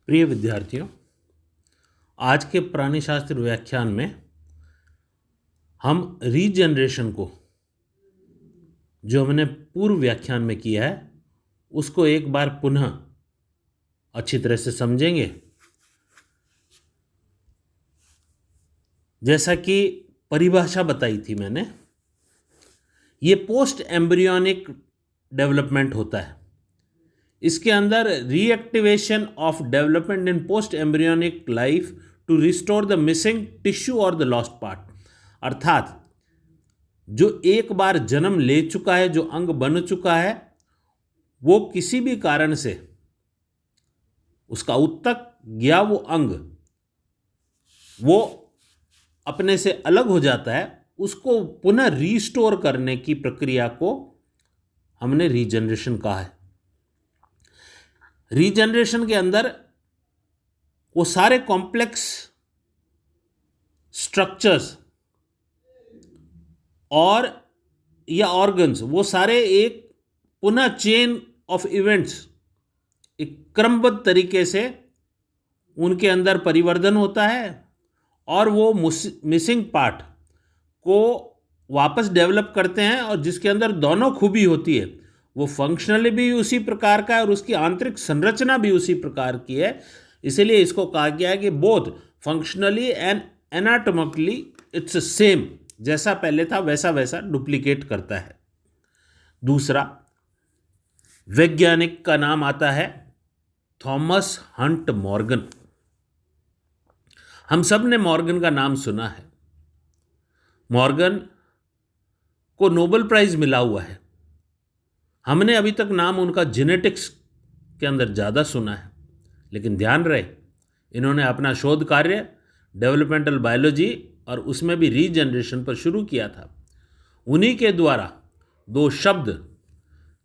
प्रिय विद्यार्थियों, आज के प्राणी शास्त्र व्याख्यान में हम रीजनरेशन को, जो हमने पूर्व व्याख्यान में किया है, उसको एक बार पुनः अच्छी तरह से समझेंगे। जैसा कि परिभाषा बताई थी मैंने, ये पोस्ट एम्ब्रियोनिक डेवलपमेंट होता है। इसके अंदर reactivation of development in post embryonic life to restore the missing tissue और द लॉस्ट पार्ट, अर्थात जो एक बार जन्म ले चुका है, जो अंग बन चुका है, वो किसी भी कारण से उसका उत्तक गया वो अंग वो अपने से अलग हो जाता है, उसको पुनः रीस्टोर करने की प्रक्रिया को हमने रीजनरेशन कहा है। रीजनरेशन के अंदर वो सारे कॉम्प्लेक्स स्ट्रक्चर्स और या ऑर्गन्स, वो सारे एक पुनः चेन ऑफ इवेंट्स, एक क्रमबद्ध तरीके से उनके अंदर परिवर्तन होता है और वो मिसिंग पार्ट को वापस डेवलप करते हैं, और जिसके अंदर दोनों खूबी होती है, वो फंक्शनली भी उसी प्रकार का है और उसकी आंतरिक संरचना भी उसी प्रकार की है। इसीलिए इसको कहा गया है कि both functionally and anatomically it's same, जैसा पहले था वैसा वैसा डुप्लीकेट करता है। दूसरा वैज्ञानिक का नाम आता है थॉमस हंट मॉर्गन। हम सब ने मॉर्गन का नाम सुना है। मॉर्गन को नोबेल प्राइज मिला हुआ है। हमने अभी तक नाम उनका जेनेटिक्स के अंदर ज़्यादा सुना है, लेकिन ध्यान रहे, इन्होंने अपना शोध कार्य डेवलपमेंटल बायोलॉजी और उसमें भी रीजनरेशन पर शुरू किया था। उन्हीं के द्वारा दो शब्द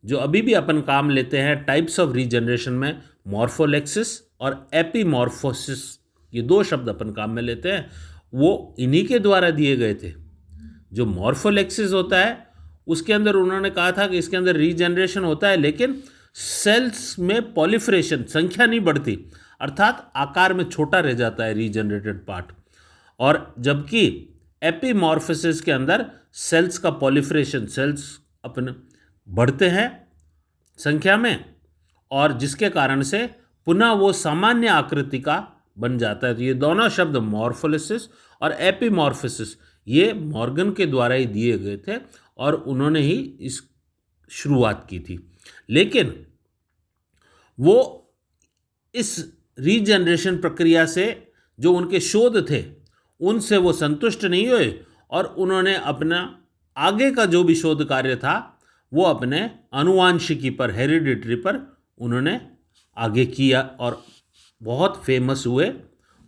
जो अभी भी अपन काम लेते हैं टाइप्स ऑफ रीजनरेशन में, मॉर्फोलेक्सिस और एपीमॉर्फोसिस, ये दो शब्द अपन काम में लेते हैं, वो इन्हीं के द्वारा दिए गए थे। जो मॉर्फोलेक्सिस होता है उसके अंदर उन्होंने कहा था कि इसके अंदर रीजनरेशन होता है, लेकिन सेल्स में पॉलिफरेशन, संख्या नहीं बढ़ती, अर्थात आकार में छोटा रह जाता है रीजनरेटेड पार्ट। और जबकि एपीमॉर्फोसिस के अंदर सेल्स का पॉलिफरेशन, सेल्स अपने बढ़ते हैं संख्या में, और जिसके कारण से पुनः वो सामान्य आकृति का बन जाता है। तो ये दोनों शब्द मॉर्फोलिसिस और एपीमॉर्फोसिस ये मॉर्गन के द्वारा ही दिए गए थे और उन्होंने ही इस शुरुआत की थी। लेकिन वो इस रीजनरेशन प्रक्रिया से जो उनके शोध थे उनसे वो संतुष्ट नहीं हुए, और उन्होंने अपना आगे का जो भी शोध कार्य था वो अपने आनुवांशिकी पर, हेरिडिटरी पर उन्होंने आगे किया और बहुत फेमस हुए।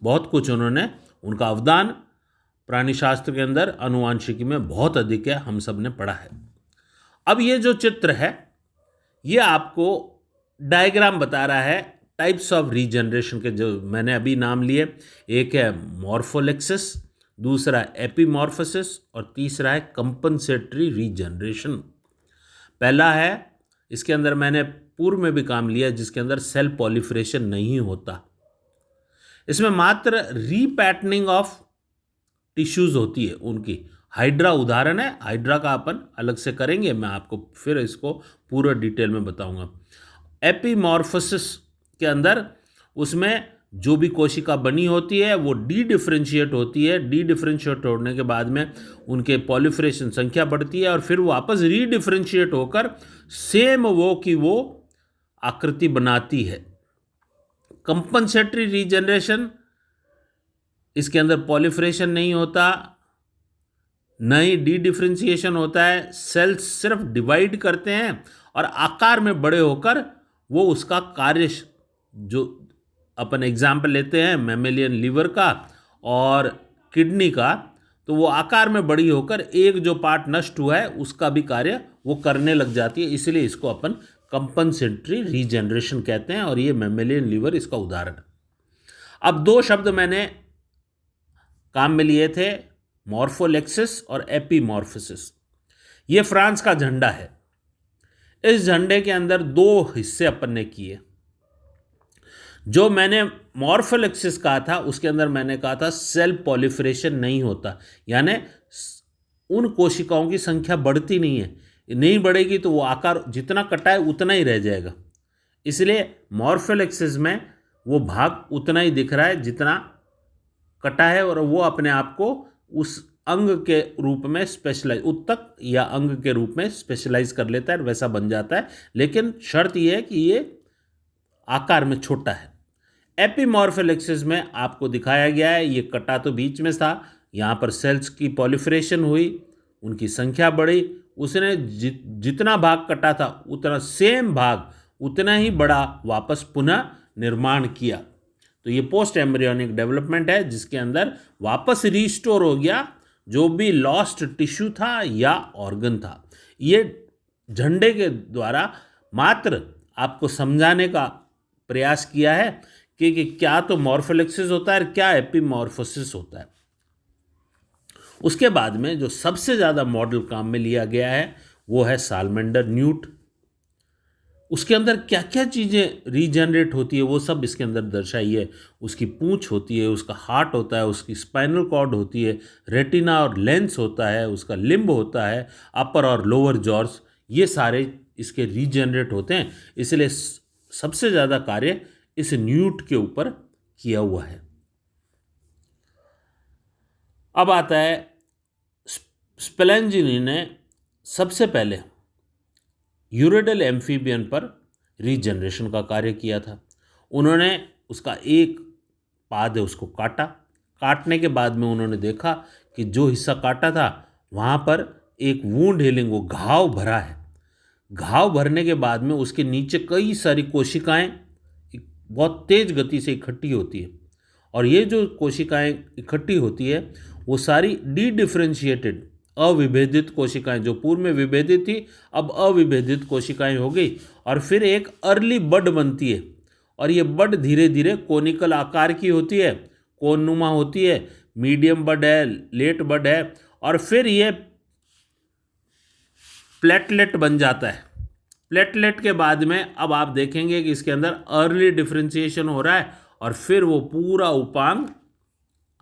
बहुत कुछ उन्होंने, उनका अवदान प्राणी शास्त्र के अंदर आनुवांशिकी में बहुत अधिक है, हम सब ने पढ़ा है। अब ये जो चित्र है ये आपको डायग्राम बता रहा है टाइप्स ऑफ रीजनरेशन के, जो मैंने अभी नाम लिए। एक है मॉर्फोलेक्सिस, दूसरा एपीमॉर्फोसिस और तीसरा है कंपनसेटरी रीजनरेशन। पहला है, इसके अंदर मैंने पूर्व में भी काम लिया, जिसके अंदर सेल पॉलिफरेशन नहीं होता। इसमें मात्र रीपैटर्निंग ऑफ टिश्यूज होती है उनकी। हाइड्रा उदाहरण है, हाइड्रा का अपन अलग से करेंगे, मैं आपको फिर इसको पूरा डिटेल में बताऊंगा। एपीमॉर्फोसिस के अंदर उसमें जो भी कोशिका बनी होती है वो डी डिफरेंशिएट होती है। डी डिफरेंशिएट होने के बाद में उनके पॉलिफरेशन संख्या बढ़ती है और फिर वापस री डिफरेंशिएट होकर सेम वो की वो आकृति बनाती है। कंपनसेटरी रीजनरेशन, इसके अंदर पॉलिफरेशन नहीं होता, न ही डी डिफरेंशिएशन होता है। सेल्स सिर्फ डिवाइड करते हैं और आकार में बड़े होकर वो उसका कार्य, जो अपन एग्जाम्पल लेते हैं मैमेलियन लीवर का और किडनी का, तो वो आकार में बड़ी होकर एक जो पार्ट नष्ट हुआ है उसका भी कार्य वो करने लग जाती है। इसलिए इसको अपन कंपनसेटरी रीजनरेशन कहते हैं और ये मैमेलियन लीवर इसका उदाहरण है। अब दो शब्द मैंने काम में लिए थे, मॉर्फोलेक्सिस और एपीमॉर्फोसिस। ये फ्रांस का झंडा है। इस झंडे के अंदर दो हिस्से अपन ने किए। जो मैंने मॉर्फोलेक्सिस कहा था उसके अंदर मैंने कहा था सेल पॉलिफरेशन नहीं होता, यानी उन कोशिकाओं की संख्या बढ़ती नहीं है, नहीं बढ़ेगी तो वो आकार जितना कटा है उतना ही रह जाएगा। इसलिए मॉर्फोलेक्सिस में वो भाग उतना ही दिख रहा है जितना कटा है, और वो अपने आप को उस अंग के रूप में स्पेशलाइज, उत्तक या अंग के रूप में स्पेशलाइज कर लेता है, वैसा बन जाता है। लेकिन शर्त यह है कि ये आकार में छोटा है। एपिमॉर्फोलेक्सिस में आपको दिखाया गया है ये कटा तो बीच में था, यहाँ पर सेल्स की पॉलिफरेशन हुई, उनकी संख्या बढ़ी, उसने जितना भाग कटा था उतना सेम भाग उतना ही बड़ा वापस पुनः निर्माण किया। तो ये पोस्ट एम्ब्रियोनिक डेवलपमेंट है जिसके अंदर वापस रिस्टोर हो गया जो भी लॉस्ट टिश्यू था या ऑर्गन था। ये झंडे के द्वारा मात्र आपको समझाने का प्रयास किया है कि क्या तो मॉर्फोलेक्सिस होता है और क्या एपिमॉर्फोसिस होता है। उसके बाद में जो सबसे ज़्यादा मॉडल काम में लिया गया है वो है सालमेंडर न्यूट। उसके अंदर क्या क्या चीज़ें रीजनरेट होती है वो सब इसके अंदर दर्शाई है। उसकी पूंछ होती है, उसका हार्ट होता है, उसकी स्पाइनल कॉर्ड होती है, रेटिना और लेंस होता है, उसका लिम्ब होता है, अपर और लोअर जॉर्स, ये सारे इसके रीजनरेट होते हैं। इसलिए सबसे ज़्यादा कार्य इस न्यूट के ऊपर किया हुआ है। अब आता है स्पेलेंजिनी ने सबसे पहले यूरिडल एम्फीबियन पर रीजनरेशन का कार्य किया था। उन्होंने उसका एक पाद है उसको काटा, काटने के बाद में उन्होंने देखा कि जो हिस्सा काटा था वहाँ पर एक वूंड हीलिंग, वो घाव भरा है। घाव भरने के बाद में उसके नीचे कई सारी कोशिकाएं बहुत तेज गति से इकट्ठी होती है, और ये जो कोशिकाएं इकट्ठी होती है वो सारी डी डिफ्रेंशिएटेड अविभेदित कोशिकाएं, जो पूर्व में विभेदित थी अब अविभेदित कोशिकाएं हो गई, और फिर एक अर्ली बड बनती है, और ये बड धीरे धीरे कोनिकल आकार की होती है, कोननुमा होती है, मीडियम बड है, लेट बड है, और फिर ये प्लेटलेट बन जाता है। प्लेटलेट के बाद में अब आप देखेंगे कि इसके अंदर अर्ली डिफ्रेंशिएशन हो रहा है, और फिर वो पूरा उपांग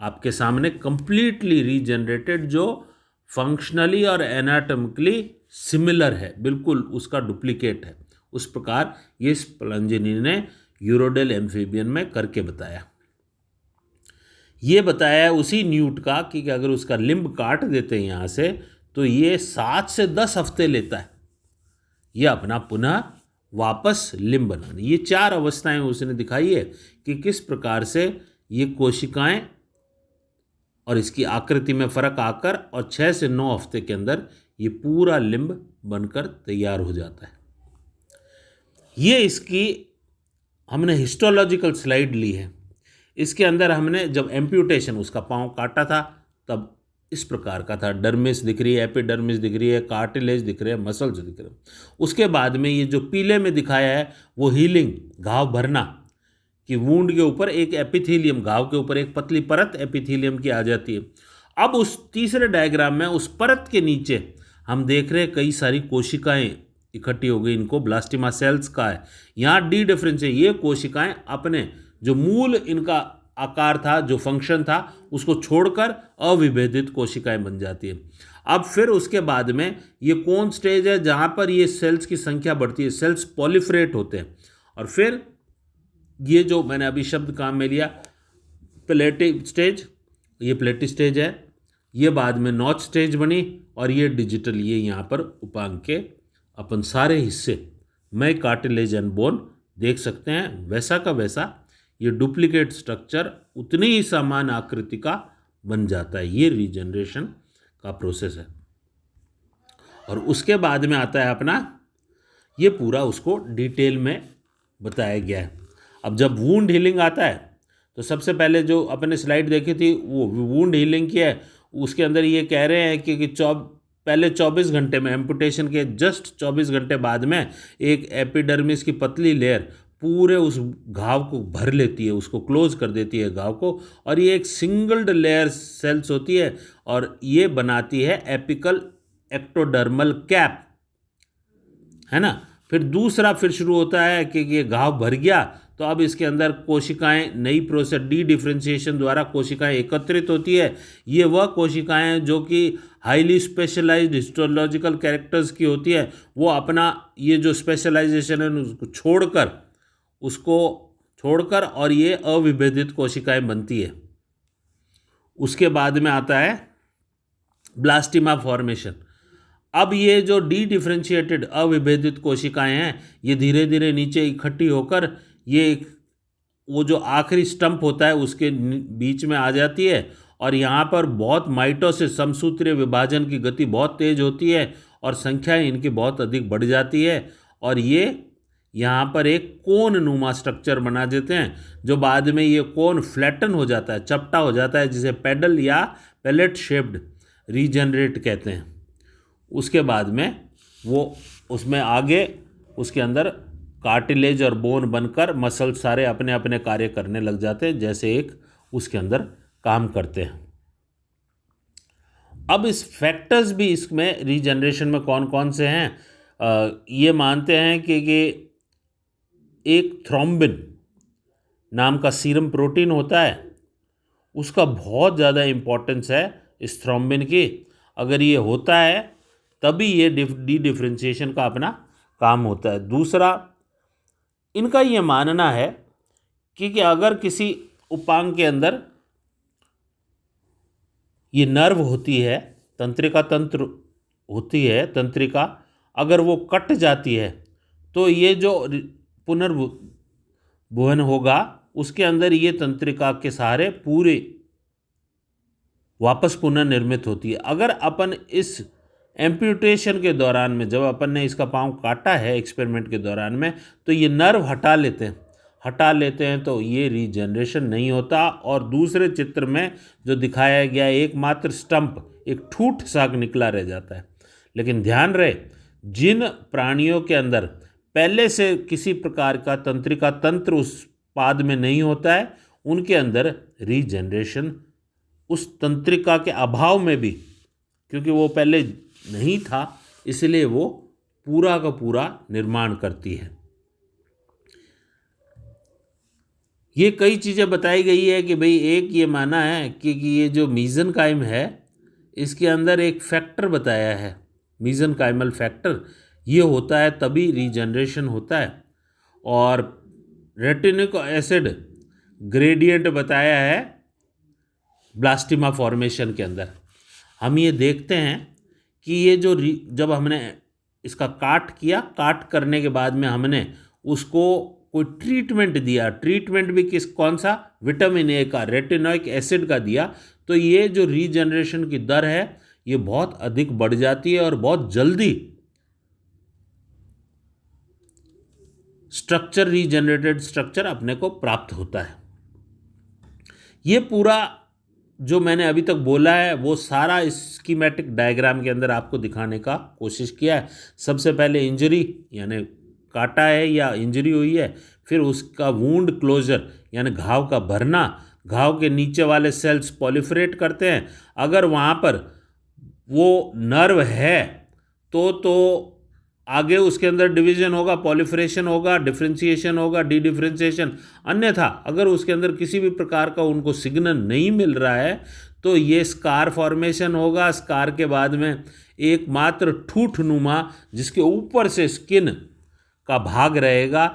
आपके सामने कंप्लीटली रीजनरेटेड, जो फंक्शनली और एनाटॉमिकली सिमिलर है, बिल्कुल उसका डुप्लीकेट है। उस प्रकार ये स्पेलेंजिनी ने यूरोडेल एम्फीबियन में करके बताया। ये बताया उसी न्यूट का कि अगर उसका लिम्ब काट देते हैं यहाँ से तो ये 7 से 10 हफ्ते लेता है ये अपना पुनः वापस लिम्ब बनाने। ये 4 अवस्थाएं उसने दिखाई है कि किस प्रकार से ये कोशिकाएं और इसकी आकृति में फर्क आकर और 6 से 9 हफ्ते के अंदर ये पूरा लिम्ब बनकर तैयार हो जाता है। ये इसकी हमने हिस्टोलॉजिकल स्लाइड ली है। इसके अंदर हमने जब एम्प्यूटेशन, उसका पाँव काटा था तब इस प्रकार का था, डर्मिस दिख रही है, एपिडर्मिस दिख रही है, कार्टिलेज दिख रहे हैं, मसल्स दिख रहे हैं। उसके बाद में ये जो पीले में दिखाया है वो हीलिंग, घाव भरना, कि वूंड के ऊपर एक एपिथेलियम, घाव के ऊपर एक पतली परत एपिथेलियम की आ जाती है। अब उस तीसरे डायग्राम में उस परत के नीचे हम देख रहे हैं कई सारी कोशिकाएं इकट्ठी हो गई, इनको ब्लास्टिमा सेल्स का है। यहाँ डी डिफरेंस है, ये कोशिकाएं अपने जो मूल इनका आकार था, जो फंक्शन था, उसको छोड़कर अविभेदित कोशिकाएं बन जाती है। अब फिर उसके बाद में ये कौन स्टेज है जहाँ पर ये सेल्स की संख्या बढ़ती है, सेल्स पॉलिफरेट होते हैं, और फिर ये जो मैंने अभी शब्द काम में लिया प्लेटी स्टेज, ये प्लेटी स्टेज है, ये बाद में नॉच स्टेज बनी, और ये डिजिटल, ये यहाँ पर उपांग के अपन सारे हिस्से में कार्टिलेज एंड बोन देख सकते हैं, वैसा का वैसा ये डुप्लीकेट स्ट्रक्चर उतनी ही समान आकृति का बन जाता है। ये रीजनरेशन का प्रोसेस है। और उसके बाद में आता है अपना, ये पूरा उसको डिटेल में बताया गया है। अब जब वूंड हीलिंग आता है तो सबसे पहले जो अपने स्लाइड देखी थी वो वूंड हीलिंग की है। उसके अंदर ये कह रहे हैं कि पहले 24 घंटे में, एम्पुटेशन के जस्ट 24 घंटे बाद में एक एपिडर्मिस की पतली लेयर पूरे उस घाव को भर लेती है, उसको क्लोज कर देती है घाव को, और ये एक सिंगल्ड लेयर सेल्स होती है, और ये बनाती है एपिकल एक्टोडर्मल कैप, है ना। फिर दूसरा फिर शुरू होता है कि ये घाव भर गया तो अब इसके अंदर कोशिकाएं नई प्रोसेस डी डिफ्रेंशिएशन द्वारा कोशिकाएं एकत्रित होती है। ये वह कोशिकाएं जो कि हाईली स्पेशलाइज्ड हिस्टोलॉजिकल कैरेक्टर्स की होती है, वो अपना ये जो स्पेशलाइजेशन है उसको छोड़कर और ये अविभेदित कोशिकाएं बनती है। उसके बाद में आता है ब्लास्टिमा फॉर्मेशन। अब ये जो डी डिफ्रेंशिएटेड अविभेदित कोशिकाएं हैं, ये धीरे धीरे नीचे इकट्ठी होकर ये वो जो आखिरी स्टंप होता है उसके बीच में आ जाती है, और यहाँ पर बहुत माइटोसिस समसूत्रीय विभाजन की गति बहुत तेज होती है और संख्या इनकी बहुत अधिक बढ़ जाती है, और ये यहाँ पर एक कोन नुमा स्ट्रक्चर बना देते हैं, जो बाद में ये कोन फ्लैटन हो जाता है, चपटा हो जाता है, जिसे पेडल या पैलेट शेप्ड रीजनरेट कहते हैं। उसके बाद में वो उसमें आगे उसके अंदर कार्टिलेज और बोन बनकर मसल सारे अपने अपने कार्य करने लग जाते हैं, जैसे एक उसके अंदर काम करते हैं। अब इस फैक्टर्स भी इसमें रीजनरेशन में कौन कौन से हैं, ये मानते हैं कि एक थ्रोम्बिन नाम का सीरम प्रोटीन होता है, उसका बहुत ज़्यादा इम्पोर्टेंस है इस थ्रोम्बिन की। अगर ये होता है तभी ये डी डिफ्रेंशिएशन का अपना काम होता है। दूसरा, इनका ये मानना है कि अगर किसी उपांग के अंदर ये नर्व होती है, तंत्रिका तंत्र होती है, तंत्रिका अगर वो कट जाती है तो ये जो पुनर्भुवन होगा उसके अंदर ये तंत्रिका के सहारे पूरे वापस पुनर्निर्मित होती है। अगर अपन इस एम्प्यूटेशन के दौरान में, जब अपन ने इसका पाँव काटा है एक्सपेरिमेंट के दौरान में, तो ये नर्व हटा लेते हैं तो ये रीजनरेशन नहीं होता। और दूसरे चित्र में जो दिखाया गया एकमात्र स्टंप एक ठूठ सा निकला रह जाता है। लेकिन ध्यान रहे, जिन प्राणियों के अंदर पहले से किसी प्रकार का तंत्रिका तंत्र उस पाद में नहीं होता है, उनके अंदर रीजनरेशन उस तंत्रिका के अभाव में भी, क्योंकि वो पहले नहीं था, इसलिए वो पूरा का पूरा निर्माण करती है। ये कई चीज़ें बताई गई है कि भाई एक ये माना है कि ये जो मीज़ेनकाइम है इसके अंदर एक फैक्टर बताया है, मीज़ेनकाइमल फैक्टर, ये होता है तभी रीजनरेशन होता है। और रेटिनिक एसिड ग्रेडियंट बताया है ब्लास्टिमा फॉर्मेशन के अंदर। हम ये देखते हैं कि ये जो जब हमने इसका काट करने के बाद में हमने उसको कोई ट्रीटमेंट दिया, ट्रीटमेंट भी कौन सा, विटामिन ए का, रेटिनोइक एसिड का दिया, तो ये जो रीजनरेशन की दर है ये बहुत अधिक बढ़ जाती है और बहुत जल्दी स्ट्रक्चर, रीजनरेटेड स्ट्रक्चर अपने को प्राप्त होता है। ये पूरा जो मैंने अभी तक बोला है वो सारा स्कीमेटिक डायग्राम के अंदर आपको दिखाने का कोशिश किया है। सबसे पहले इंजरी, यानी काटा है या इंजरी हुई है, फिर उसका वूंड क्लोजर यानी घाव का भरना, घाव के नीचे वाले सेल्स पॉलिफरेट करते हैं, अगर वहाँ पर वो नर्व है तो आगे उसके अंदर डिवीजन होगा, पॉलिफरेशन होगा, डिफ्रेंशिएशन होगा, डी डिफ्रेंशिएशन। अन्यथा अगर उसके अंदर किसी भी प्रकार का उनको सिग्नल नहीं मिल रहा है तो ये स्कार फॉर्मेशन होगा। स्कार के बाद में एकमात्र ठूठ नुमा जिसके ऊपर से स्किन का भाग रहेगा,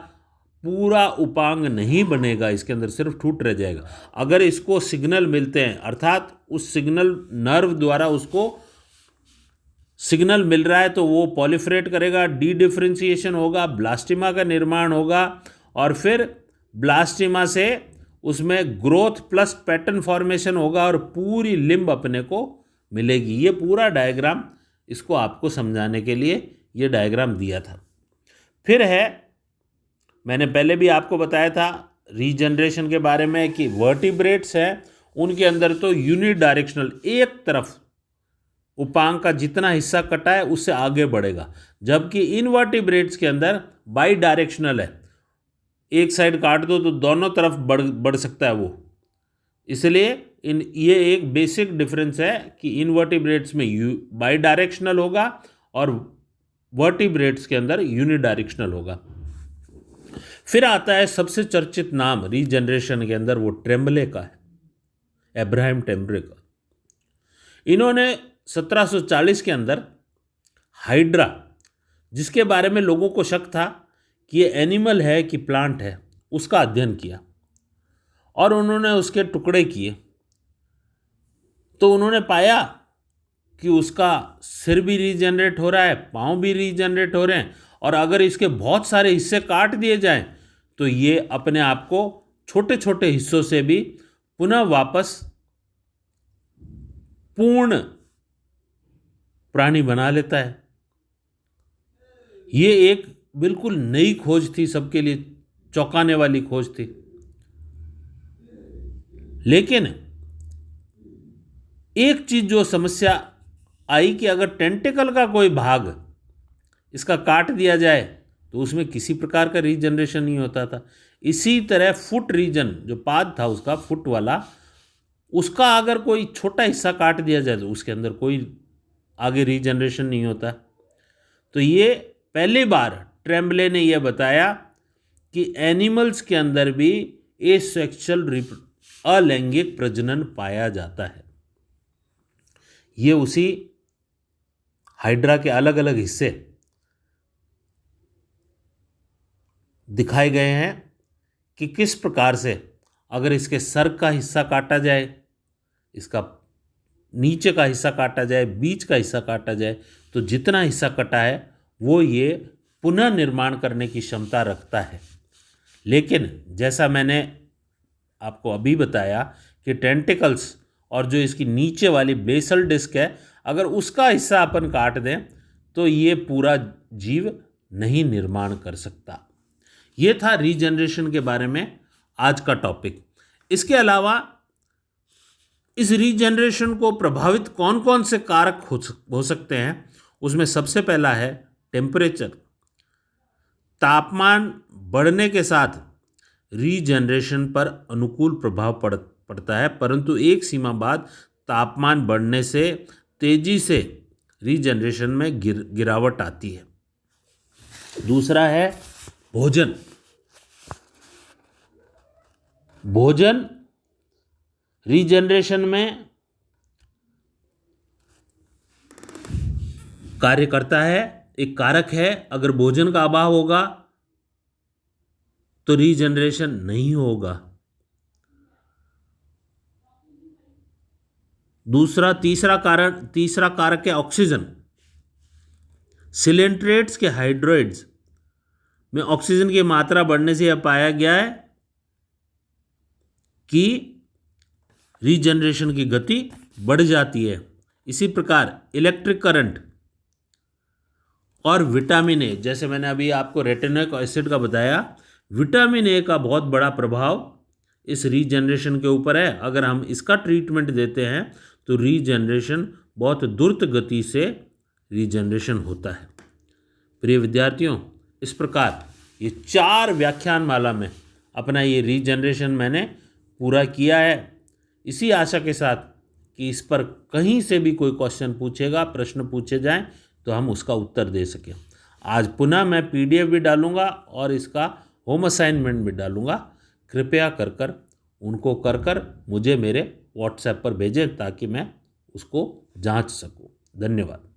पूरा उपांग नहीं बनेगा, इसके अंदर सिर्फ ठूठ रह जाएगा। अगर इसको सिग्नल मिलते हैं, अर्थात उस सिग्नल नर्व द्वारा उसको सिग्नल मिल रहा है, तो वो पॉलिफरेट करेगा, डी डिफ्रेंशिएशन होगा, ब्लास्टिमा का निर्माण होगा, और फिर ब्लास्टिमा से उसमें ग्रोथ प्लस पैटर्न फॉर्मेशन होगा और पूरी लिम्ब अपने को मिलेगी। ये पूरा डायग्राम, इसको आपको समझाने के लिए ये डायग्राम दिया था। फिर है, मैंने पहले भी आपको बताया था रीजनरेशन के बारे में कि वर्टिब्रेट्स हैं उनके अंदर तो यूनि डायरेक्शनल, एक तरफ उपांग का जितना हिस्सा कटा है उससे आगे बढ़ेगा, जबकि इनवर्टिब्रेट्स के अंदर बाई डायरेक्शनल है, एक साइड काट दो तो दोनों तरफ बढ़ सकता है वो। इसलिए ये एक बेसिक डिफरेंस है कि इनवर्टिब्रेट्स में बाई डायरेक्शनल होगा और वर्टिब्रेट्स के अंदर यूनि डायरेक्शनल होगा। फिर आता है सबसे चर्चित नाम रीजनरेशन के अंदर, वो ट्रेम्बले का है, अब्राहम ट्रेम्बले का। इन्होंने 1740 के अंदर हाइड्रा, जिसके बारे में लोगों को शक था कि ये एनिमल है कि प्लांट है, उसका अध्ययन किया और उन्होंने उसके टुकड़े किए। तो उन्होंने पाया कि उसका सिर भी रीजनरेट हो रहा है, पाँव भी रीजनरेट हो रहे हैं, और अगर इसके बहुत सारे हिस्से काट दिए जाएं तो ये अपने आप को छोटे छोटे हिस्सों से भी पुनः वापस पूर्ण प्राणी बना लेता है। ये एक बिल्कुल नई खोज थी, सबके लिए चौंकाने वाली खोज थी। लेकिन एक चीज जो समस्या आई कि अगर टेंटिकल का कोई भाग इसका काट दिया जाए तो उसमें किसी प्रकार का रीजनरेशन नहीं होता था। इसी तरह फुट रीजन, जो पाद था उसका, फुट वाला, उसका अगर कोई छोटा हिस्सा काट दिया जाए तो उसके अंदर कोई आगे रीजनरेशन नहीं होता। तो ये पहली बार ट्रेम्बले ने यह बताया कि एनिमल्स के अंदर भी एसेक्सुअल अलैंगिक प्रजनन पाया जाता है। ये उसी हाइड्रा के अलग अलग हिस्से दिखाए गए हैं कि किस प्रकार से अगर इसके सर का हिस्सा काटा जाए, इसका नीचे का हिस्सा काटा जाए, बीच का हिस्सा काटा जाए, तो जितना हिस्सा कटा है वो ये पुनः निर्माण करने की क्षमता रखता है। लेकिन जैसा मैंने आपको अभी बताया कि टेंटिकल्स और जो इसकी नीचे वाली बेसल डिस्क है, अगर उसका हिस्सा अपन काट दें तो ये पूरा जीव नहीं निर्माण कर सकता। ये था रीजनरेशन के बारे में आज का टॉपिक। इसके अलावा इस रीजनरेशन को प्रभावित कौन कौन से कारक हो सकते हैं, उसमें सबसे पहला है टेम्परेचर। तापमान बढ़ने के साथ रीजनरेशन पर अनुकूल प्रभाव पड़ता है, परंतु एक सीमा बाद तापमान बढ़ने से तेजी से रीजनरेशन में गिरावट आती है। दूसरा है भोजन। भोजन रीजनरेशन में कार्य करता है, एक कारक है। अगर भोजन का अभाव होगा तो रीजनरेशन नहीं होगा। तीसरा कारक है ऑक्सीजन। सिलेंट्रेट्स के हाइड्रोइड्स में ऑक्सीजन की मात्रा बढ़ने से यह पाया गया है कि रीजनरेशन की गति बढ़ जाती है। इसी प्रकार इलेक्ट्रिक करंट और विटामिन ए, जैसे मैंने अभी आपको रेटिनोइक एसिड का बताया, विटामिन ए का बहुत बड़ा प्रभाव इस रीजनरेशन के ऊपर है। अगर हम इसका ट्रीटमेंट देते हैं तो रीजनरेशन बहुत द्रुत गति से रीजनरेशन होता है। प्रिय विद्यार्थियों, इस प्रकार ये 4 व्याख्यान माला में अपना ये रीजनरेशन मैंने पूरा किया है, इसी आशा के साथ कि इस पर कहीं से भी कोई क्वेश्चन पूछेगा, प्रश्न पूछे जाएं तो हम उसका उत्तर दे सकें। आज पुनः मैं PDF भी डालूंगा और इसका होम असाइनमेंट भी डालूंगा। कृपया कर उनको कर मुझे मेरे WhatsApp पर भेजें ताकि मैं उसको जांच सकूं। धन्यवाद।